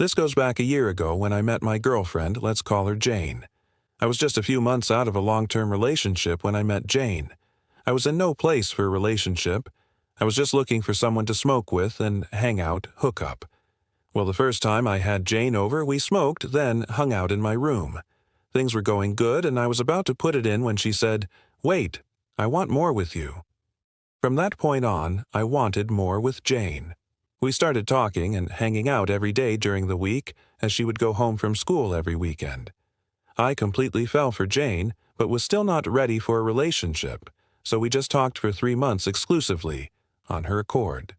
This goes back a year ago when I met my girlfriend, let's call her Jane. I was just a few months out of a long-term relationship when I met Jane. I was in no place for a relationship. I was just looking for someone to smoke with and hang out, hook up. Well, the first time I had Jane over, we smoked, then hung out in my room. Things were going good, and I was about to put it in when she said, "Wait, I want more with you." From that point on, I wanted more with Jane. We started talking and hanging out every day during the week, as she would go home from school every weekend. I completely fell for Jane, but was still not ready for a relationship, so we just talked for 3 months exclusively, on her accord.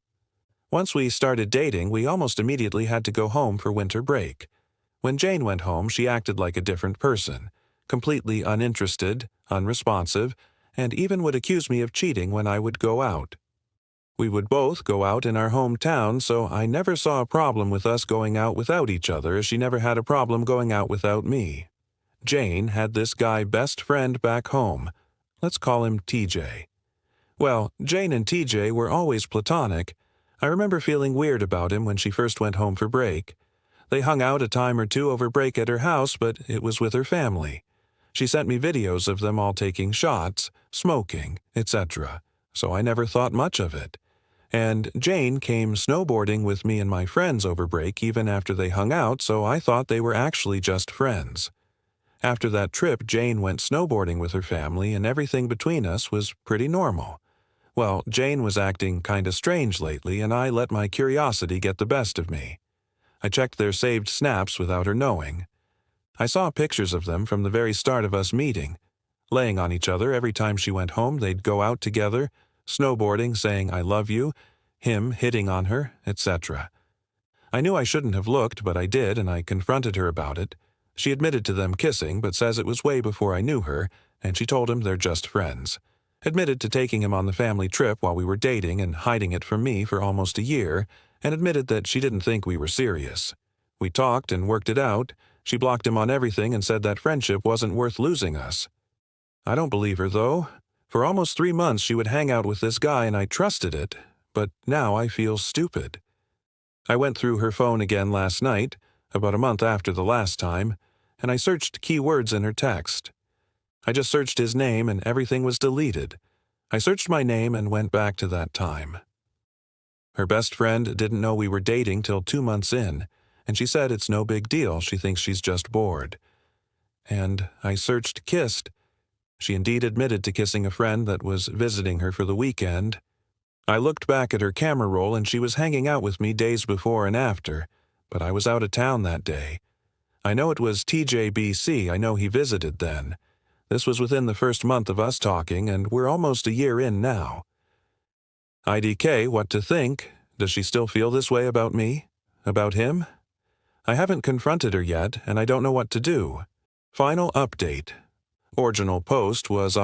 Once we started dating, we almost immediately had to go home for winter break. When Jane went home, she acted like a different person, completely uninterested, unresponsive, and even would accuse me of cheating when I would go out. We would both go out in our hometown, so I never saw a problem with us going out without each other, as she never had a problem going out without me. Jane had this guy best friend back home. Let's call him TJ. Well, Jane and TJ were always platonic. I remember feeling weird about him when she first went home for break. They hung out a time or two over break at her house, but it was with her family. She sent me videos of them all taking shots, smoking, etc., so I never thought much of it. And Jane came snowboarding with me and my friends over break even after they hung out, so I thought they were actually just friends. After that trip, Jane went snowboarding with her family, and everything between us was pretty normal. Well, Jane was acting kinda strange lately, and I let my curiosity get the best of me. I checked their saved snaps without her knowing. I saw pictures of them from the very start of us meeting. Laying on each other every time she went home, they'd go out together, snowboarding, saying "I love you," him hitting on her, etc. I knew I shouldn't have looked, but I did, and I confronted her about it. She admitted to them kissing, but says it was way before I knew her, and she told him they're just friends. Admitted to taking him on the family trip while we were dating and hiding it from me for almost a year, and admitted that she didn't think we were serious. We talked and worked it out. She blocked him on everything and said that friendship wasn't worth losing us. I don't believe her, though. For almost 3 months she would hang out with this guy and I trusted it, but now I feel stupid. I went through her phone again last night, about a month after the last time, and I searched keywords in her text. I just searched his name and everything was deleted. I searched my name and went back to that time. Her best friend didn't know we were dating till 2 months in, and she said it's no big deal, she thinks she's just bored. And I searched kissed. She indeed admitted to kissing a friend that was visiting her for the weekend. I looked back at her camera roll and she was hanging out with me days before and after, but I was out of town that day. I know it was TJBC, I know he visited then. This was within the first month of us talking, and we're almost a year in now. IDK, what to think? Does she still feel this way about me? About him? I haven't confronted her yet, and I don't know what to do. Final update. Original post was